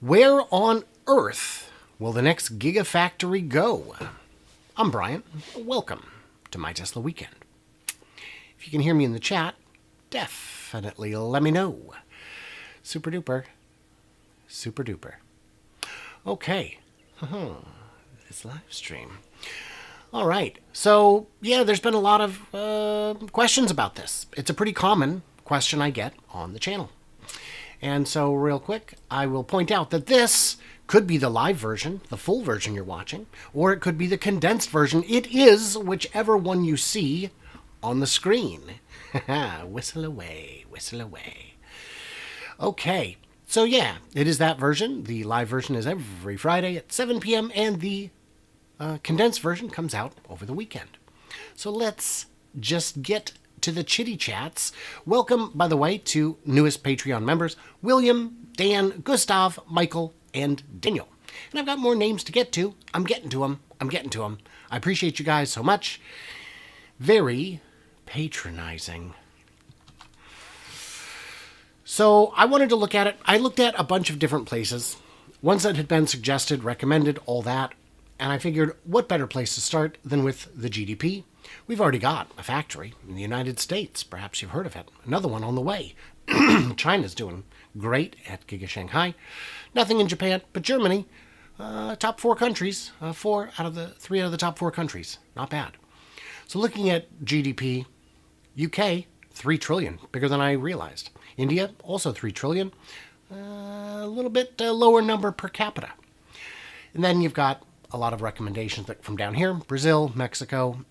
Where on earth will the next GigaFactory go? I'm Brian. Welcome to My Tesla Weekend. If you can hear me in the chat, definitely let me know. Super duper. Super duper. Okay. This live stream. All right. So, yeah, there's been a lot of questions about this. It's a pretty common question I get on the channel. And so, real quick, I will point out that this could be the live version, the full version you're watching, or it could be the condensed version. It is whichever one you see on the screen. Whistle away, whistle away. Okay. So, yeah, it is that version. The live version is every Friday at 7 p.m., and the condensed version comes out over the weekend. So let's just get to the chitty chats. Welcome, by the way, to newest Patreon members, William, Dan, Gustav, Michael, and Daniel. And I've got more names to get to. I'm getting to them. I appreciate you guys so much. Very patronizing. So I wanted to look at it. I looked at a bunch of different places, ones that had been suggested, recommended, all that. And I figured, what better place to start than with the GDP? We've already got a factory in the United States. Perhaps you've heard of it. Another one on the way. China's doing great at Giga Shanghai. Nothing in Japan, but Germany, top 4 countries. 3 out of the top 4 countries. Not bad. So looking at GDP, UK, 3 trillion, bigger than I realized. India, also 3 trillion. A little bit lower number per capita. And then you've got a lot of recommendations from down here. Brazil, Mexico.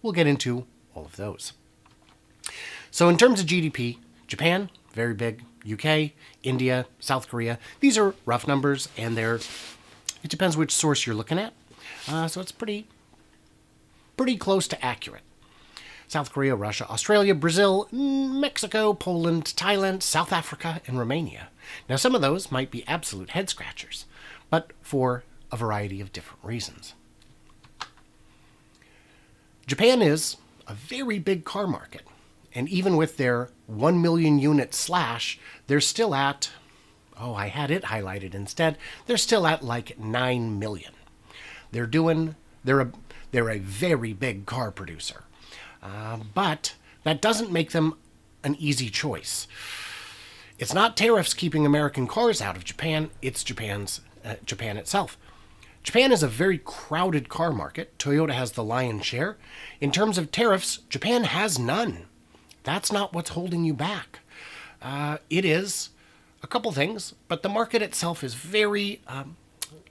We'll get into all of those. So in terms of GDP, Japan, very big. UK, India, South Korea. These are rough numbers, and it depends which source you're looking at. So it's pretty close to accurate. South Korea, Russia, Australia, Brazil, Mexico, Poland, Thailand, South Africa, and Romania. Now some of those might be absolute head scratchers, but for a variety of different reasons. Japan is a very big car market, and even with their 1 million unit slash, they're still at, I had it highlighted instead, they're still at like 9 million. They're a very big car producer, but that doesn't make them an easy choice. It's not tariffs keeping American cars out of Japan, it's Japan itself. Japan is a very crowded car market. Toyota has the lion's share. In terms of tariffs, Japan has none. That's not what's holding you back. It is a couple things, but the market itself is very,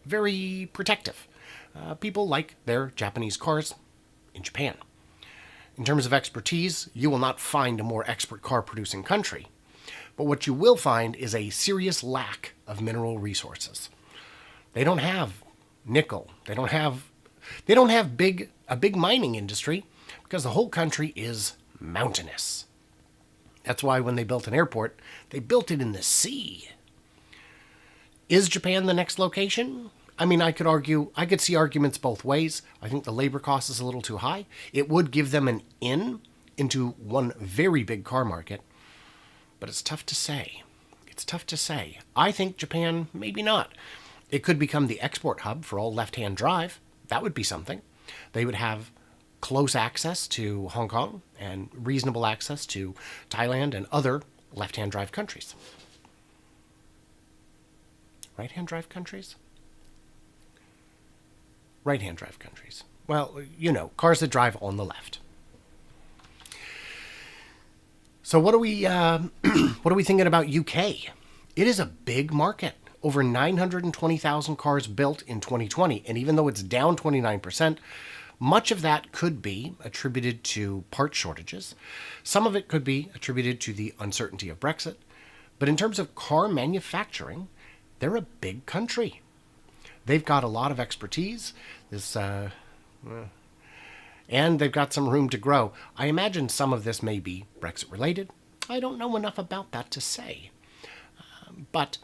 very protective. People like their Japanese cars in Japan. In terms of expertise, you will not find a more expert car producing country. But what you will find is a serious lack of mineral resources. They don't have nickel. They don't have a big mining industry because the whole country is mountainous. That's why when they built an airport, they built it in the sea. Is Japan the next location? I mean, I could see arguments both ways. I think the labor cost is a little too high. It would give them an in into one very big car market, but it's tough to say. I think Japan, maybe not. It could become the export hub for all left-hand drive. That would be something. They would have close access to Hong Kong and reasonable access to Thailand and other left-hand drive countries. Right-hand drive countries? Right-hand drive countries. Well, cars that drive on the left. So what are we thinking about UK? It is a big market. Over 920,000 cars built in 2020, and even though it's down 29%, much of that could be attributed to part shortages. Some of it could be attributed to the uncertainty of Brexit. But in terms of car manufacturing, they're a big country. They've got a lot of expertise, and they've got some room to grow. I imagine some of this may be Brexit related. I don't know enough about that to say. But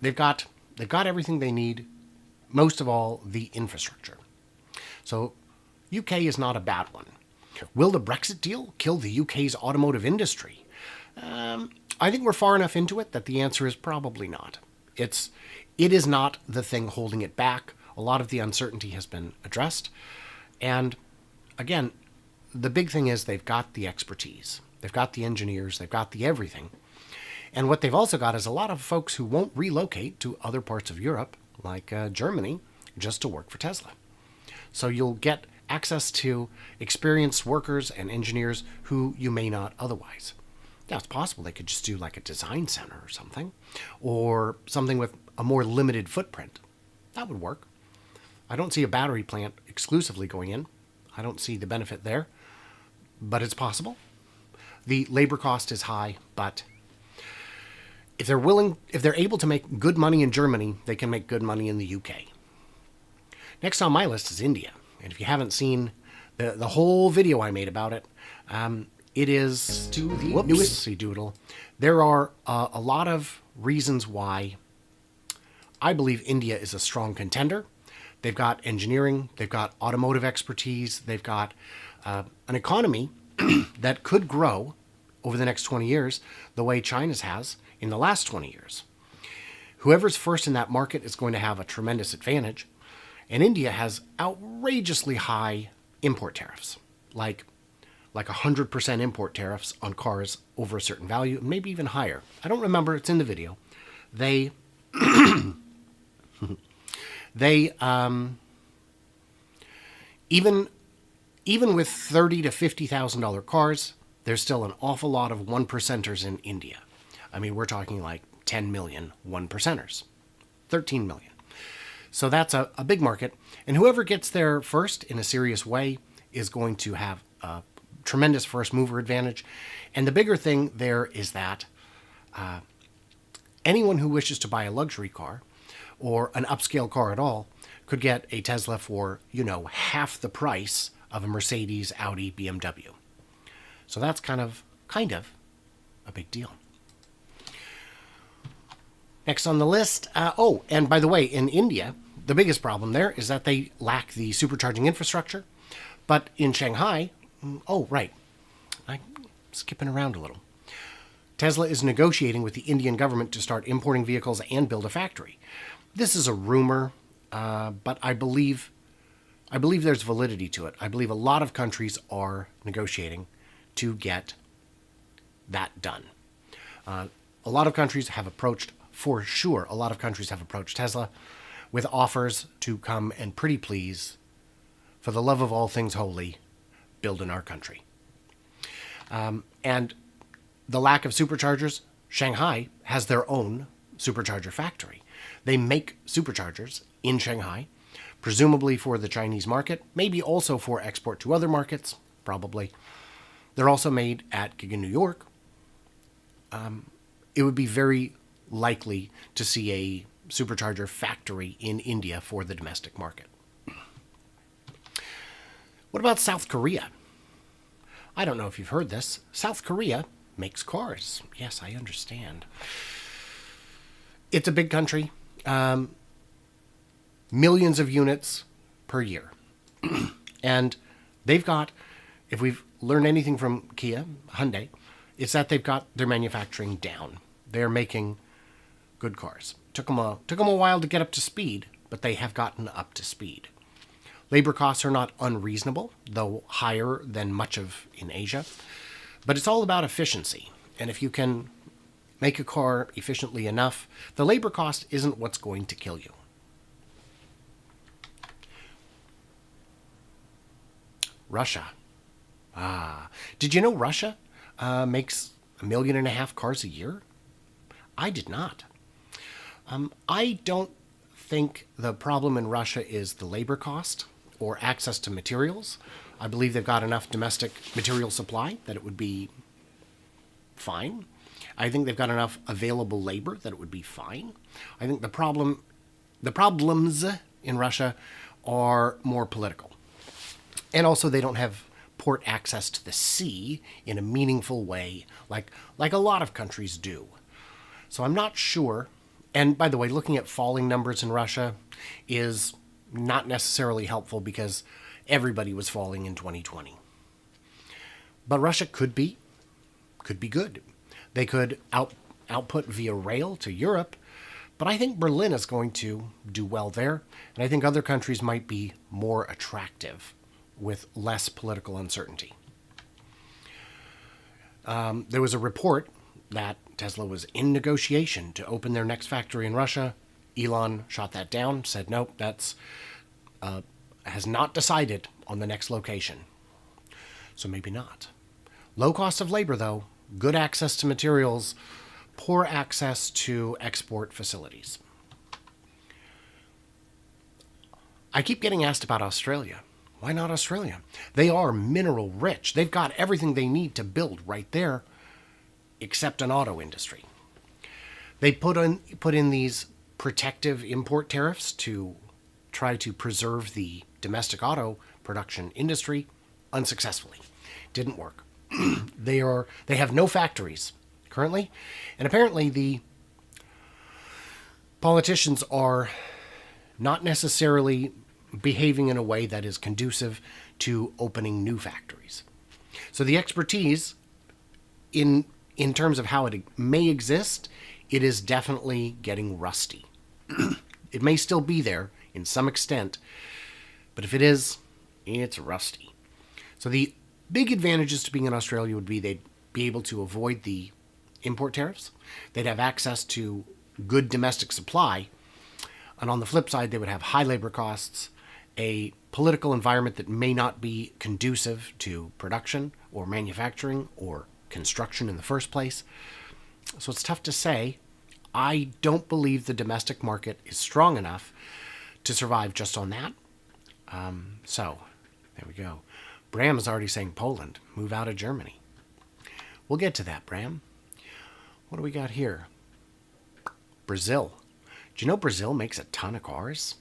they've got everything they need, most of all, the infrastructure. So UK is not a bad one. Will the Brexit deal kill the UK's automotive industry? I think we're far enough into it that the answer is probably not. It is not the thing holding it back. A lot of the uncertainty has been addressed. And again, the big thing is they've got the expertise. They've got the engineers. They've got the everything. And what they've also got is a lot of folks who won't relocate to other parts of Europe, like Germany, just to work for Tesla. So you'll get access to experienced workers and engineers who you may not otherwise. Now, it's possible they could just do like a design center or something with a more limited footprint. That would work. I don't see a battery plant exclusively going in. I don't see the benefit there, but it's possible. The labor cost is high, but if they're able to make good money in Germany, they can make good money in the UK. Next on my list is India. And if you haven't seen the whole video I made about it, it is to the newest doodle. There are a lot of reasons why I believe India is a strong contender. They've got engineering, they've got automotive expertise, they've got an economy that could grow over the next 20 years the way China's has in the last 20 years. Whoever's first in that market is going to have a tremendous advantage. And India has outrageously high import tariffs, like 100% import tariffs on cars over a certain value, maybe even higher. I don't remember. It's in the video. They even with $30,000 to $50,000 cars, there's still an awful lot of one percenters in India. I mean, we're talking like 10 million one percenters, 13 million. So that's a big market. And whoever gets there first in a serious way is going to have a tremendous first mover advantage. And the bigger thing there is that anyone who wishes to buy a luxury car or an upscale car at all could get a Tesla for, half the price of a Mercedes, Audi, BMW. So that's kind of a big deal. Next on the list, and by the way, in India, the biggest problem there is that they lack the supercharging infrastructure. But in Shanghai, I'm skipping around a little. Tesla is negotiating with the Indian government to start importing vehicles and build a factory. This is a rumor, but I believe there's validity to it. I believe a lot of countries are negotiating to get that done. A lot of countries have approached Tesla with offers to come and pretty please, for the love of all things holy, build in our country. And the lack of superchargers, Shanghai has their own supercharger factory. They make superchargers in Shanghai, presumably for the Chinese market, maybe also for export to other markets, probably. They're also made at Giga New York. It would be very likely to see a supercharger factory in India for the domestic market. What about South Korea? I don't know if you've heard this. South Korea makes cars. Yes, I understand. It's a big country. Millions of units per year. And they've got, if we've learned anything from Kia, Hyundai, it's that they've got their manufacturing down. They're making good cars. Took them a while to get up to speed, but they have gotten up to speed. Labor costs are not unreasonable, though higher than much of in Asia. But it's all about efficiency. And if you can make a car efficiently enough, the labor cost isn't what's going to kill you. Russia. Did you know Russia makes 1.5 million cars a year? I did not. I don't think the problem in Russia is the labor cost or access to materials. I believe they've got enough domestic material supply that it would be fine. I think they've got enough available labor that it would be fine. I think the problems in Russia are more political. And also they don't have port access to the sea in a meaningful way like a lot of countries do. So I'm not sure. And by the way, looking at falling numbers in Russia is not necessarily helpful because everybody was falling in 2020. But Russia could be good. They could output via rail to Europe, but I think Berlin is going to do well there, and I think other countries might be more attractive with less political uncertainty. There was a report that Tesla was in negotiation to open their next factory in Russia. Elon shot that down, said, nope, that's has not decided on the next location. So maybe not. Low cost of labor, though, good access to materials, poor access to export facilities. I keep getting asked about Australia. Why not Australia? They are mineral rich. They've got everything they need to build right there, except an auto industry. They put in these protective import tariffs to try to preserve the domestic auto production industry unsuccessfully. Didn't work. They have no factories currently, and apparently the politicians are not necessarily behaving in a way that is conducive to opening new factories. So the expertise in terms of how it may exist, it is definitely getting rusty. It may still be there in some extent, but if it is, it's rusty. So the big advantages to being in Australia would be they'd be able to avoid the import tariffs. They'd have access to good domestic supply. And on the flip side, they would have high labor costs, a political environment that may not be conducive to production or manufacturing or construction in the first place. So it's tough to say. I don't believe the domestic market is strong enough to survive just on that. So there we go. Bram is already saying Poland, move out of Germany. We'll get to that, Bram. What do we got here? Brazil. Do you know Brazil makes a ton of cars?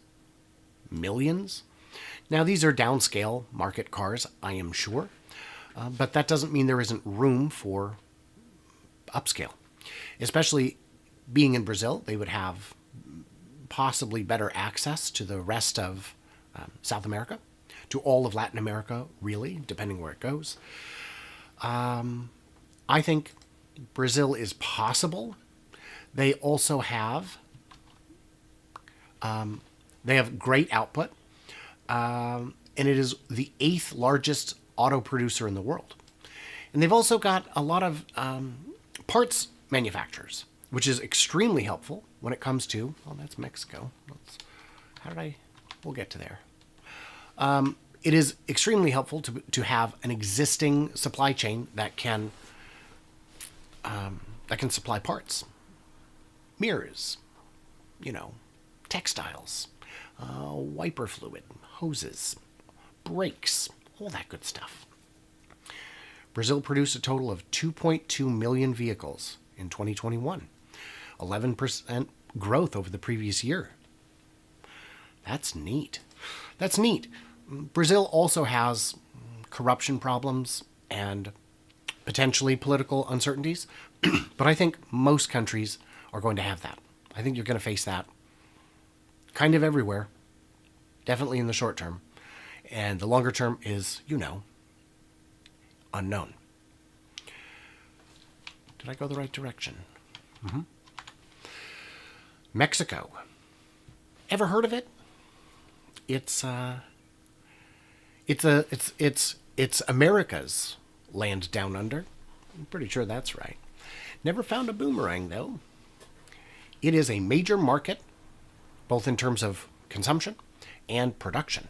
Millions? Now, these are downscale market cars, I am sure. But that doesn't mean there isn't room for upscale. Especially being in Brazil, they would have possibly better access to the rest of South America, to all of Latin America, really, depending where it goes. I think Brazil is possible. They also have great output, and it is the 8th largest auto producer in the world. And they've also got a lot of parts manufacturers, which is extremely helpful when it comes to, well, that's Mexico. We'll get to there. It is extremely helpful to have an existing supply chain that can supply parts, mirrors, textiles, wiper fluid, hoses, brakes, all that good stuff. Brazil produced a total of 2.2 million vehicles in 2021, 11% growth over the previous year. That's neat. Brazil also has corruption problems and potentially political uncertainties, but I think most countries are going to have that. I think you're going to face that kind of everywhere, definitely in the short term. And the longer term is, unknown. Did I go the right direction? Mm-hmm. Mexico. Ever heard of it? It's America's land down under. I'm pretty sure that's right. Never found a boomerang, though. It is a major market, both in terms of consumption and production.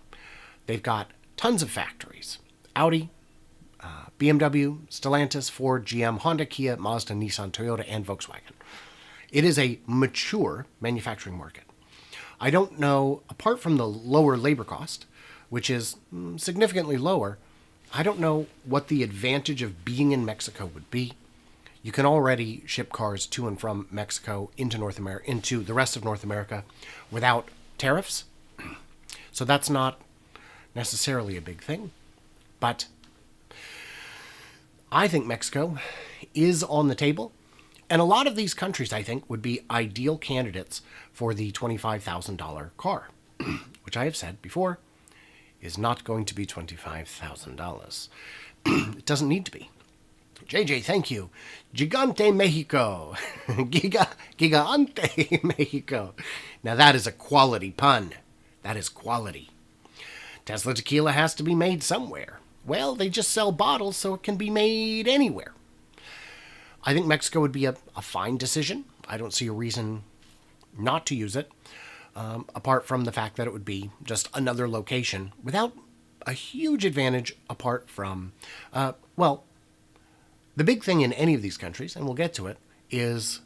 They've got tons of factories. Audi, BMW, Stellantis, Ford, GM, Honda, Kia, Mazda, Nissan, Toyota, and Volkswagen. It is a mature manufacturing market. I don't know, apart from the lower labor cost, which is significantly lower, I don't know what the advantage of being in Mexico would be. You can already ship cars to and from Mexico into North America, into the rest of North America without tariffs. So that's not necessarily a big thing. But I think Mexico is on the table. And a lot of these countries, I think, would be ideal candidates for the $25,000 car, which I have said before is not going to be $25,000. It doesn't need to be. JJ, thank you. Gigante Mexico. Gigante Mexico. Now that is a quality pun. That is quality. Tesla tequila has to be made somewhere. Well, they just sell bottles, so it can be made anywhere. I think Mexico would be a fine decision. I don't see a reason not to use it, apart from the fact that it would be just another location without a huge advantage apart from, well, the big thing in any of these countries, and we'll get to it, is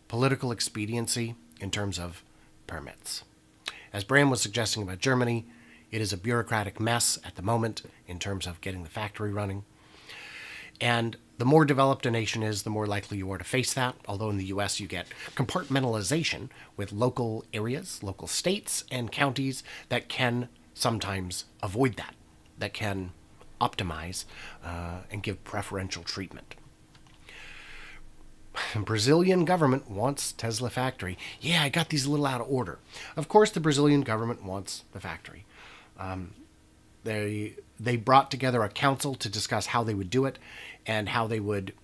political expediency in terms of permits. As Bram was suggesting about Germany, it is a bureaucratic mess at the moment in terms of getting the factory running. And the more developed a nation is, the more likely you are to face that. Although in the US you get compartmentalization with local areas, local states, and counties that can sometimes avoid that, that can optimize and give preferential treatment. Brazilian government wants Tesla factory. Yeah, I got these a little out of order. Of course, the Brazilian government wants the factory. They brought together a council to discuss how they would do it and how they would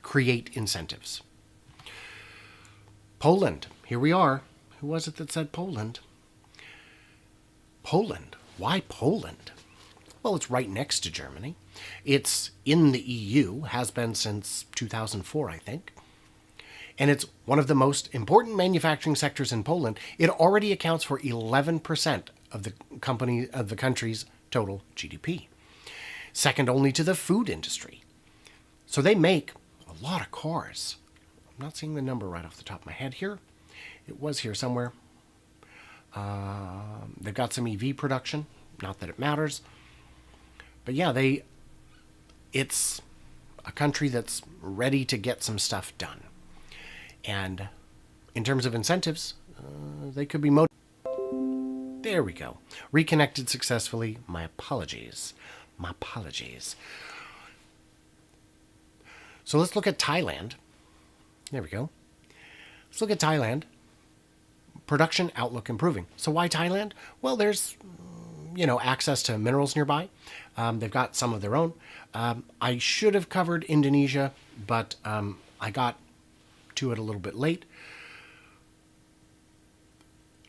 create incentives. Poland, here we are. Who was it that said Poland? Poland. Why Poland? Well, it's right next to Germany. It's in the EU, has been since 2004, I think. And it's one of the most important manufacturing sectors in Poland. It already accounts for 11% of the country's total GDP. Second only to the food industry. So they make a lot of cars. I'm not seeing the number right off the top of my head here. It was here somewhere. They've got some EV production. Not that it matters. But yeah, it's a country that's ready to get some stuff done. And in terms of incentives, they could be There we go. Reconnected successfully. My apologies. My apologies. So let's look at Thailand. There we go. Let's look at Thailand. Production outlook improving. So why Thailand? Well, there's, access to minerals nearby. They've got some of their own. I should have covered Indonesia, but I got to it a little bit late.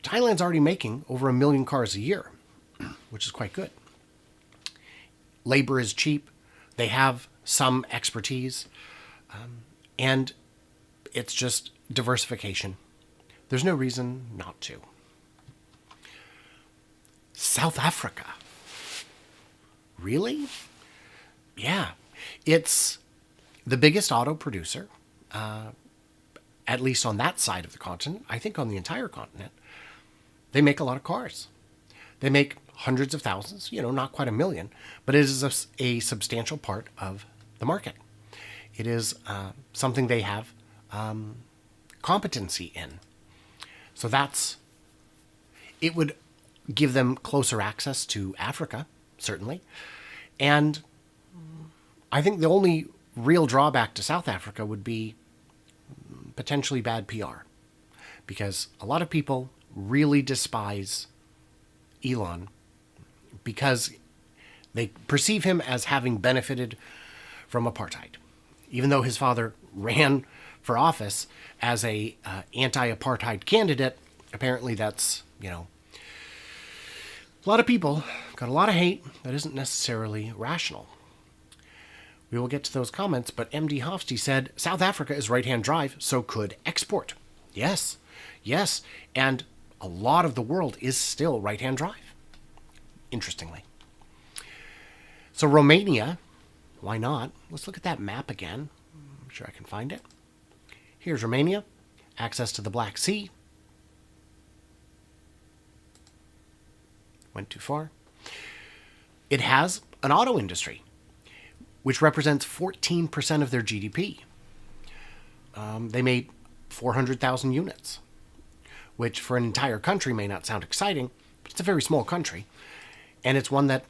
Thailand's already making over 1 million cars a year, which is quite good. Labor is cheap. They have some expertise. And it's just diversification. There's no reason not to. South Africa. Really? Yeah. It's the biggest auto producer, at least on that side of the continent. I think on the entire continent. They make a lot of cars. They make hundreds of thousands, not quite 1 million, but it is a substantial part of the market. It is something they have competency in. So it would give them closer access to Africa, certainly. And I think the only real drawback to South Africa would be potentially bad PR. Because a lot of people really despise Elon because they perceive him as having benefited from apartheid. Even though his father ran for office as a anti-apartheid candidate, apparently that's, a lot of people got a lot of hate that isn't necessarily rational. We will get to those comments, but MD Hofsty said, South Africa is right-hand drive, so could export. Yes, and a lot of the world is still right-hand drive, interestingly. So Romania, why not? Let's look at that map again. I'm sure I can find it. Here's Romania, access to the Black Sea. Went too far. It has an auto industry, which represents 14% of their GDP. They made 400,000 units, which for an entire country may not sound exciting, but it's a very small country. And it's one that,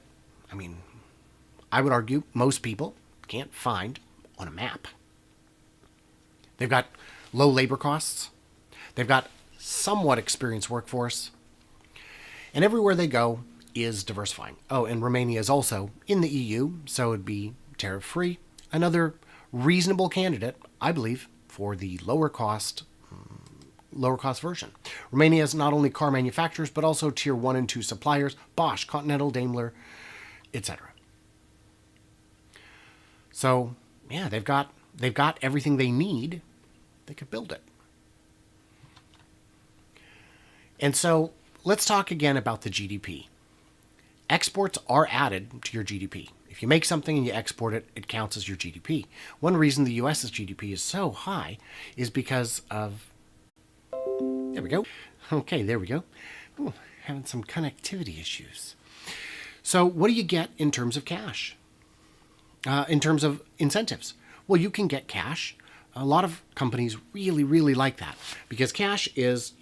I would argue most people can't find on a map. They've got low labor costs. They've got somewhat experienced workforce. And everywhere they go is diversifying. Oh, and Romania is also in the EU, so it'd be tariff-free. Another reasonable candidate, I believe, for the lower cost version. Romania has not only car manufacturers, but also tier 1 and 2 suppliers, Bosch, Continental, Daimler, etc. So, yeah, they've got everything they need. They could build it. And so, let's talk again about the GDP. Exports are added to your GDP. If you make something and you export it, it counts as your GDP. One reason the US's GDP is so high is because of... There we go. Okay, there we go. Ooh, having some connectivity issues. So what do you get in terms of cash? In terms of incentives? Well, you can get cash. A lot of companies really, really like that because cash is,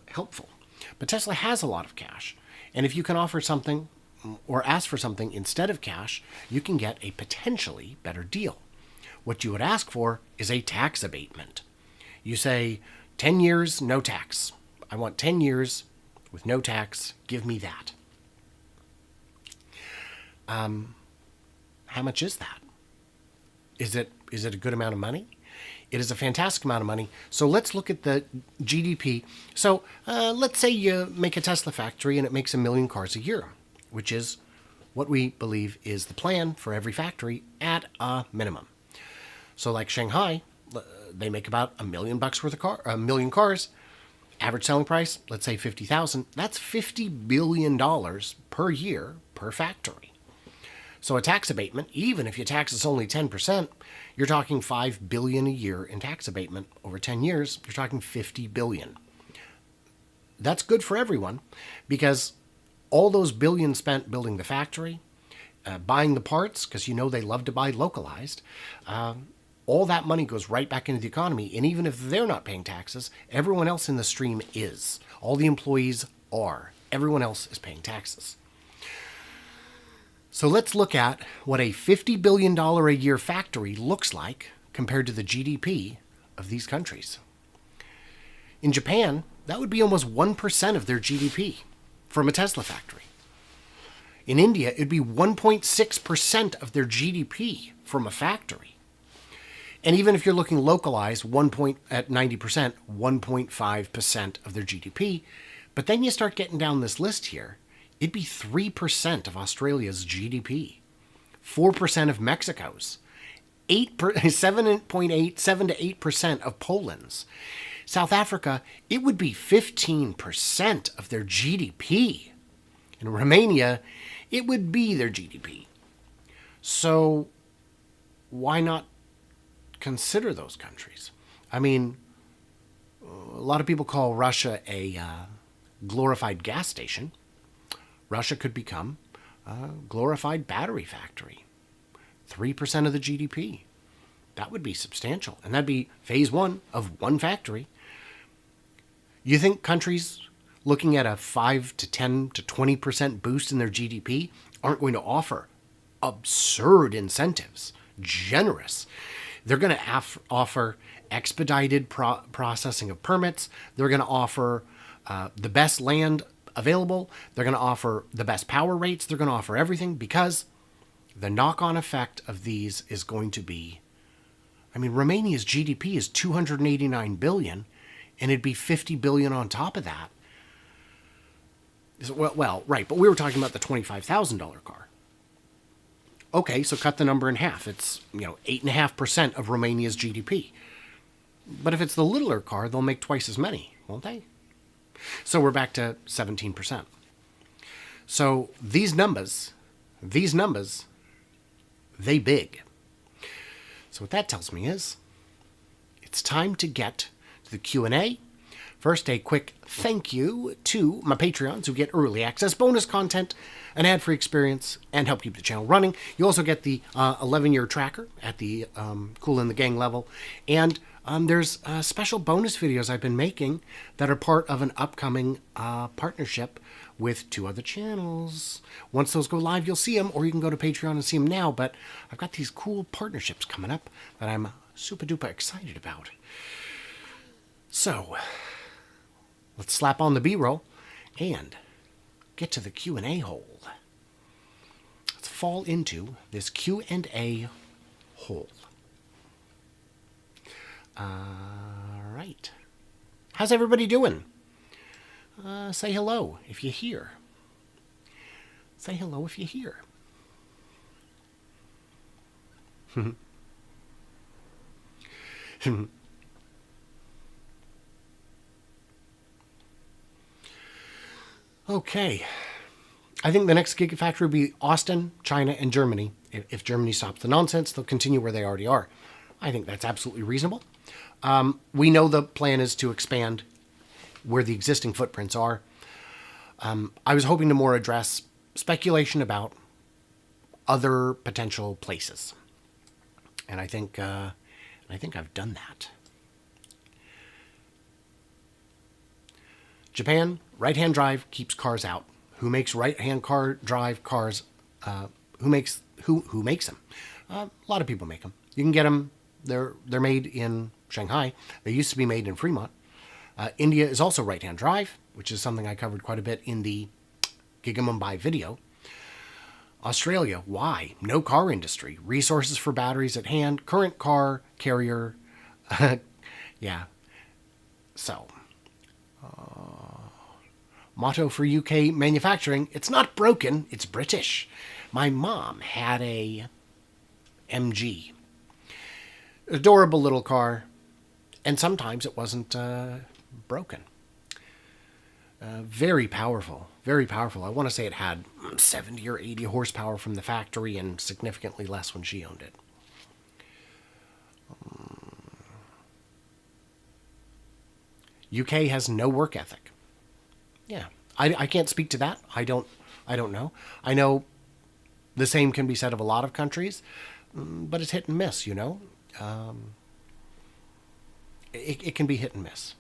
helpful. But Tesla has a lot of cash. And if you can offer something or ask for something instead of cash, you can get a potentially better deal. What you would ask for is a tax abatement. You say, 10 years, no tax. I want 10 years with no tax. Give me that. How much is that? Is it a good amount of money? It is a fantastic amount of money. So let's look at the GDP. So let's say you make a Tesla factory and it makes 1 million cars a year, which is what we believe is the plan for every factory at a minimum. So like Shanghai, they make about $1 million worth of 1 million cars. Average selling price, let's say 50,000. That's $50 billion per year per factory. So a tax abatement, even if your tax is only 10%, you're talking $5 billion a year in tax abatement. Over 10 years, you're talking $50 billion. That's good for everyone because all those billions spent building the factory, buying the parts, because they love to buy localized, all that money goes right back into the economy. And even if they're not paying taxes, everyone else in the stream is. All the employees are. Everyone else is paying taxes. So let's look at what a $50 billion a year factory looks like compared to the GDP of these countries. In Japan, that would be almost 1% of their GDP from a Tesla factory. In India, it'd be 1.6% of their GDP from a factory. And even if you're looking localized, at 90%, 1.5% of their GDP. But then you start getting down this list here, it'd be 3% of Australia's GDP, 4% of Mexico's, 7 to 8% of Poland's. South Africa, it would be 15% of their GDP. In Romania, it would be their GDP. So why not consider those countries? I mean, a lot of people call Russia a glorified gas station. Russia could become a glorified battery factory. 3% of the GDP. That would be substantial. And that'd be phase 1 of one factory. You think countries looking at a 5 to 10 to 20% boost in their GDP aren't going to offer absurd incentives, generous? They're going to offer expedited processing of permits. They're going to offer the best land available. They're going to offer the best power rates. They're going to offer everything because the knock-on effect of these is going to be, Romania's GDP is $289 billion, and it'd be $50 billion on top of that. Well, right, but we were talking about the $25,000 car. Okay, so cut the number in half. It's, 8.5% of Romania's GDP. But if it's the littler car, they'll make twice as many, won't they? So we're back to 17%. So these numbers, they big. So what that tells me is it's time to get to the Q&A. First, a quick thank you to my Patreons who get early access, bonus content, an ad-free experience, and help keep the channel running. You also get the 11-year tracker at the Cool in the Gang level. And there's special bonus videos I've been making that are part of an upcoming partnership with 2 other channels. Once those go live, you'll see them, or you can go to Patreon and see them now. But I've got these cool partnerships coming up that I'm super-duper excited about. So let's slap on the B-roll and get to the Q&A hole. Let's fall into this Q&A hole. All right. How's everybody doing? Say hello if you're here. Say hello if you're here. Okay. I think the next GigaFactory will be Austin, China, and Germany. If Germany stops the nonsense, they'll continue where they already are. I think that's absolutely reasonable. We know the plan is to expand where the existing footprints are. I was hoping to more address speculation about other potential places, and I think I've done that. Japan, right-hand drive keeps cars out. Who makes right-hand drive cars? Who makes them? A lot of people make them. You can get them. They're made in Shanghai. They used to be made in Fremont. India is also right-hand drive, which is something I covered quite a bit in the Giga Mumbai video. Australia, why? No car industry. Resources for batteries at hand. Current car carrier. Yeah. So, motto for UK manufacturing, it's not broken, it's British. My mom had a MG. Adorable little car. And sometimes it wasn't broken. Very powerful. Very powerful. I want to say it had 70 or 80 horsepower from the factory and significantly less when she owned it. UK has no work ethic. Yeah. I can't speak to that. I don't know. I know the same can be said of a lot of countries, but it's hit and miss, you know. It can be hit and miss.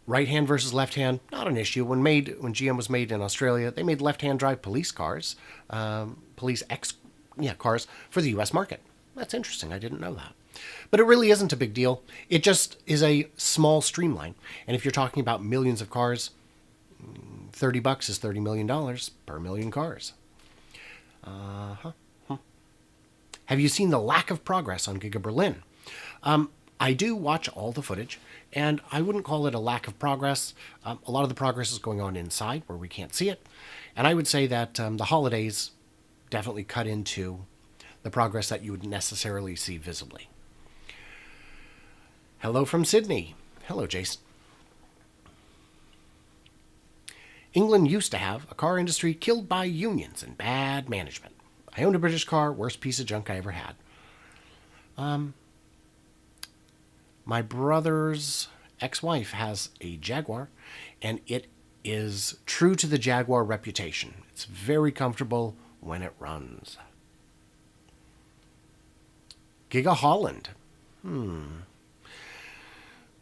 Right hand versus left hand, not an issue. When GM was made in Australia, they made left-hand drive police cars, cars for the U.S. market. That's interesting. I didn't know that. But it really isn't a big deal. It just is a small streamline. And if you're talking about millions of cars, $30 is $30 million per million cars. Have you seen the lack of progress on Giga Berlin? I do watch all the footage, and I wouldn't call it a lack of progress. A lot of the progress is going on inside where we can't see it. And I would say that the holidays definitely cut into the progress that you would necessarily see visibly. Hello from Sydney. Hello, Jason. England used to have a car industry killed by unions and bad management. I owned a British car, worst piece of junk I ever had. My brother's ex-wife has a Jaguar, and it is true to the Jaguar reputation. It's very comfortable when it runs. Giga Holland.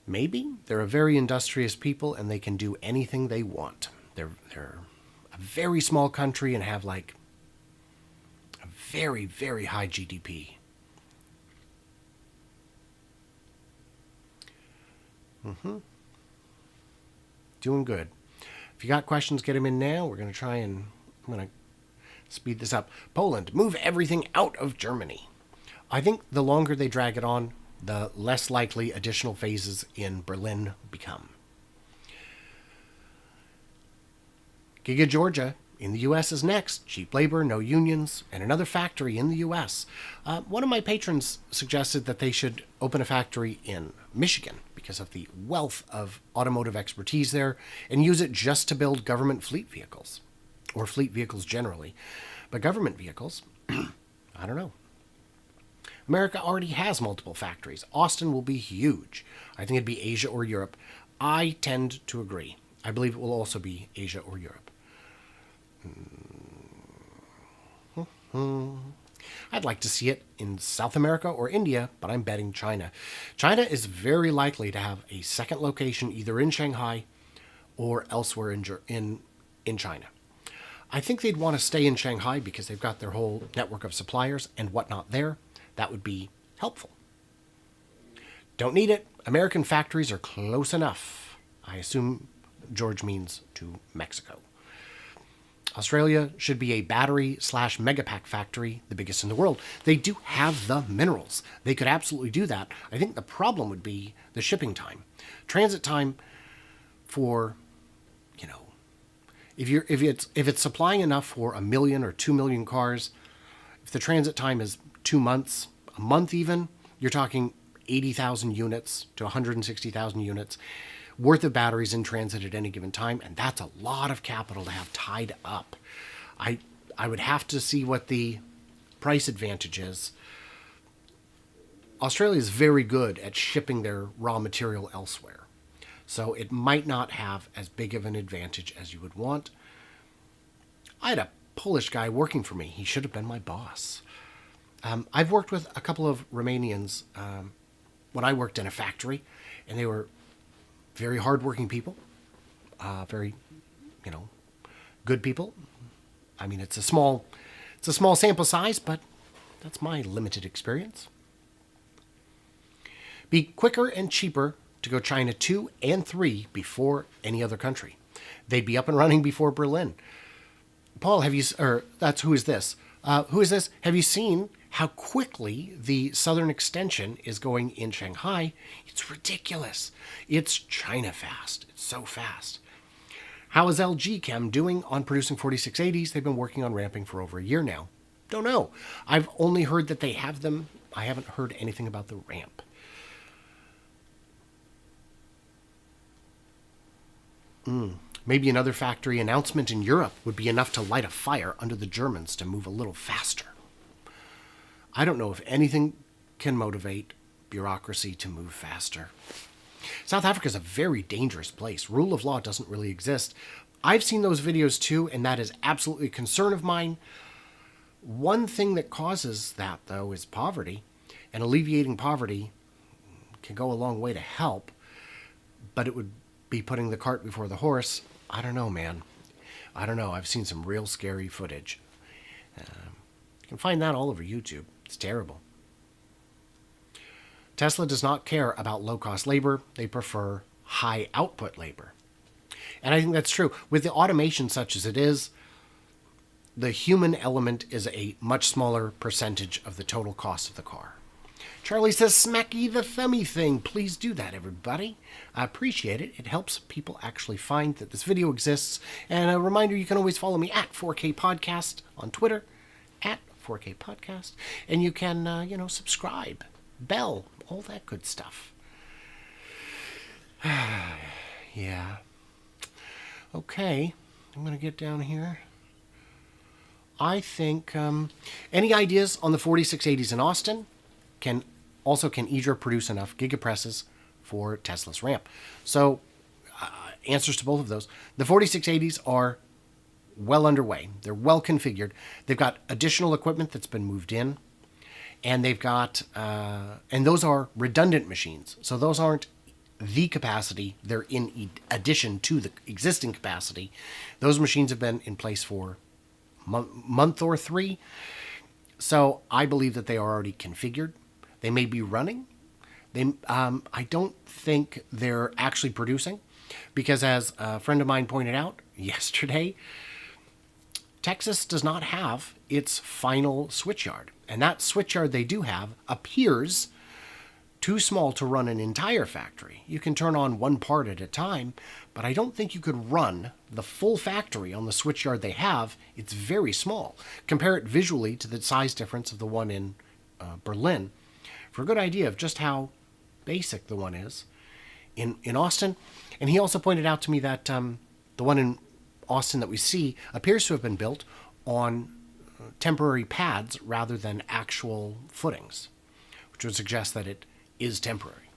Maybe. They're a very industrious people, and they can do anything they want. They're a very small country and have like a very, very high GDP. Doing good. If you got questions, get them in now. I'm going to speed this up. Poland, move everything out of Germany. I think the longer they drag it on, the less likely additional phases in Berlin become. Giga Georgia in the U.S. is next. Cheap labor, no unions, and another factory in the U.S. One of my patrons suggested that they should open a factory in Michigan because of the wealth of automotive expertise there and use it just to build government fleet vehicles, or fleet vehicles generally. But government vehicles, I don't know. America already has multiple factories. Austin will be huge. I think it'd be Asia or Europe. I tend to agree. I believe it will also be Asia or Europe. I'd like to see it in South America or India, but I'm betting China. China is very likely to have a second location either in Shanghai or elsewhere in China. I think they'd want to stay in Shanghai because they've got their whole network of suppliers and whatnot there. That would be helpful. Don't need it. American factories are close enough. I assume George means to Mexico. Australia should be a battery slash megapack factory, the biggest in the world. They do have the minerals. They could absolutely do that. I think the problem would be the shipping time. Transit time for, you know, if it's supplying enough for 1 million or 2 million cars, if the transit time is 2 months, a month even, you're talking 80,000 units to 160,000 units worth of batteries in transit at any given time, and that's a lot of capital to have tied up. I would have to see what the price advantage is. Australia is very good at shipping their raw material elsewhere, so it might not have as big of an advantage as you would want. I had a Polish guy working for me. He should have been my boss. I've worked with a couple of Romanians when I worked in a factory, and they were very hardworking people, very, good people. I mean, it's a small sample size, but that's my limited experience. Be quicker and cheaper to go China 2 and 3 before any other country. They'd be up and running before Berlin. Paul, who is this? Who is this? Have you seen how quickly the southern extension is going in Shanghai? It's ridiculous. It's China fast. It's so fast. How is LG Chem doing on producing 4680s? They've been working on ramping for over a year now. Don't know. I've only heard that they have them. I haven't heard anything about the ramp. Maybe another factory announcement in Europe would be enough to light a fire under the Germans to move a little faster. I don't know if anything can motivate bureaucracy to move faster. South Africa is a very dangerous place. Rule of law doesn't really exist. I've seen those videos too, and that is absolutely a concern of mine. One thing that causes that, though, is poverty, and alleviating poverty can go a long way to help, but it would be putting the cart before the horse. I don't know, man. I don't know. I've seen some real scary footage. You can find that all over YouTube. It's terrible. Tesla does not care about low-cost labor. They prefer high-output labor. And I think that's true. With the automation such as it is, the human element is a much smaller percentage of the total cost of the car. Charlie says, smacky the thummy thing. Please do that, everybody. I appreciate it. It helps people actually find that this video exists. And a reminder, you can always follow me at 4K Podcast on Twitter, at 4K Podcast. And you can, subscribe, bell, all that good stuff. Yeah. Okay. I'm going to get down here. I think any ideas on the 4680s in Austin can easier produce enough gigapresses for Tesla's ramp. So answers to both of those. The 4680s are well underway. They're well configured. They've got additional equipment that's been moved in, and they've got and those are redundant machines. So those aren't the capacity. They're in addition to the existing capacity. Those machines have been in place for month or 3. So I believe that they are already configured. They may be running. I don't think they're actually producing, because as a friend of mine pointed out yesterday, Texas does not have its final switchyard. And that switchyard they do have appears too small to run an entire factory. You can turn on one part at a time, but I don't think you could run the full factory on the switchyard they have. It's very small. Compare it visually to the size difference of the one in Berlin for a good idea of just how basic the one is in Austin. And he also pointed out to me that the one in Austin that we see appears to have been built on temporary pads rather than actual footings, which would suggest that it is temporary.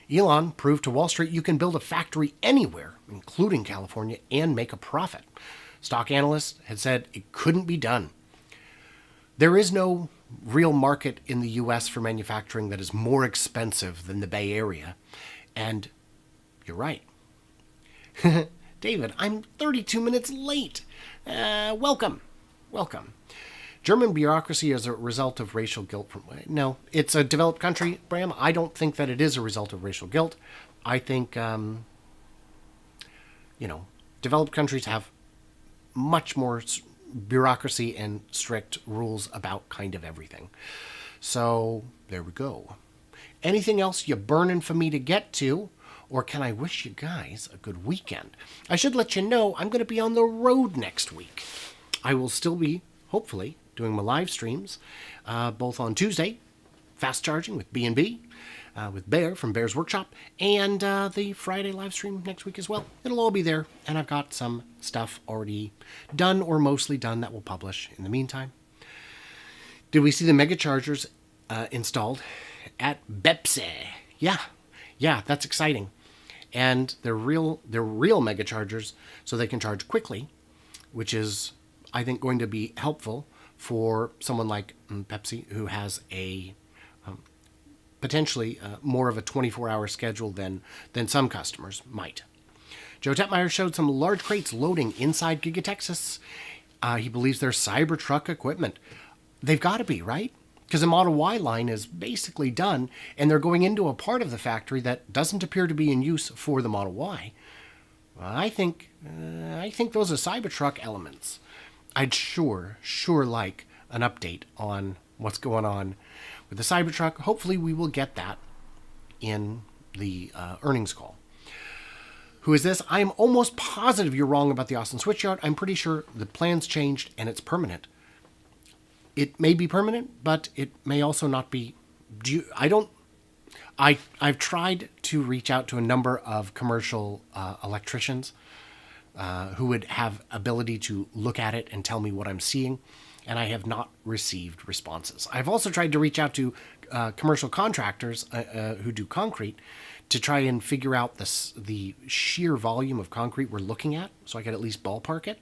Elon proved to Wall Street you can build a factory anywhere, including California, and make a profit. Stock analysts had said it couldn't be done. There is no real market in the U.S. for manufacturing that is more expensive than the Bay Area. And you're right. David, I'm 32 minutes late. Welcome. German bureaucracy is a result of racial guilt. No, it's a developed country, Bram. I don't think that it is a result of racial guilt. I think, developed countries have much more bureaucracy and strict rules about kind of everything. So there we go. Anything else you burning for me to get to? Or can I wish you guys a good weekend? I should let you know I'm going to be on the road next week. I will still be, hopefully, doing my live streams, both on Tuesday, fast charging with B&B, with Bear from Bear's Workshop, and the Friday live stream next week as well. It'll all be there, and I've got some stuff already done or mostly done that we'll publish in the meantime. Did we see the mega chargers installed at Bepse? Yeah, that's exciting. And they're real mega chargers, so they can charge quickly, which is, I think, going to be helpful for someone like Pepsi, who has a potentially more of a 24-hour schedule than some customers might. Joe Tetmeyer showed some large crates loading inside Giga Texas. He believes they're Cybertruck equipment. They've got to be, right? Because the Model Y line is basically done, and they're going into a part of the factory that doesn't appear to be in use for the Model Y. I think those are Cybertruck elements. I'd sure like an update on what's going on with the Cybertruck. Hopefully we will get that in the earnings call. Who is this? I am almost positive you're wrong about the Austin Switchyard. I'm pretty sure the plan's changed and it's permanent. It may be permanent, but it may also not be. I've tried to reach out to a number of commercial electricians who would have ability to look at it and tell me what I'm seeing, and I have not received responses. I've also tried to reach out to commercial contractors who do concrete to try and figure out the sheer volume of concrete we're looking at, so I could at least ballpark it,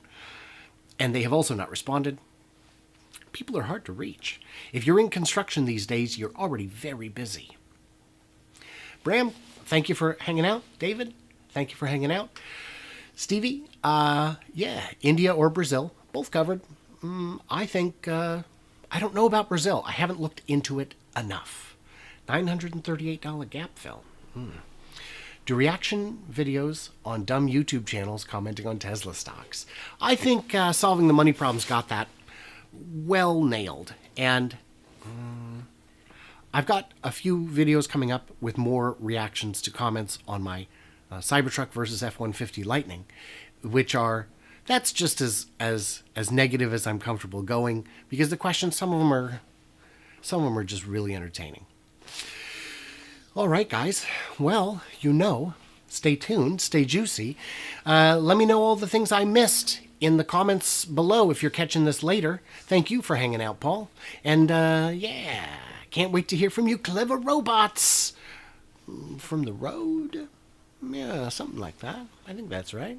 and they have also not responded. People are hard to reach. If you're in construction these days, you're already very busy. Bram, thank you for hanging out. David, thank you for hanging out. Stevie, India or Brazil, both covered. I think, I don't know about Brazil. I haven't looked into it enough. $938 gap fill. Do reaction videos on dumb YouTube channels commenting on Tesla stocks. I think Solving the Money Problem's got that well nailed. And I've got a few videos coming up with more reactions to comments on my Cybertruck versus F-150 Lightning, which are, that's just as negative as I'm comfortable going, because the questions, some of them are just really entertaining. All right, guys. Well, stay tuned, stay juicy. Let me know all the things I missed in the comments below if you're catching this later. Thank you for hanging out, Paul. And can't wait to hear from you clever robots from the road. Yeah, something like that. I think that's right.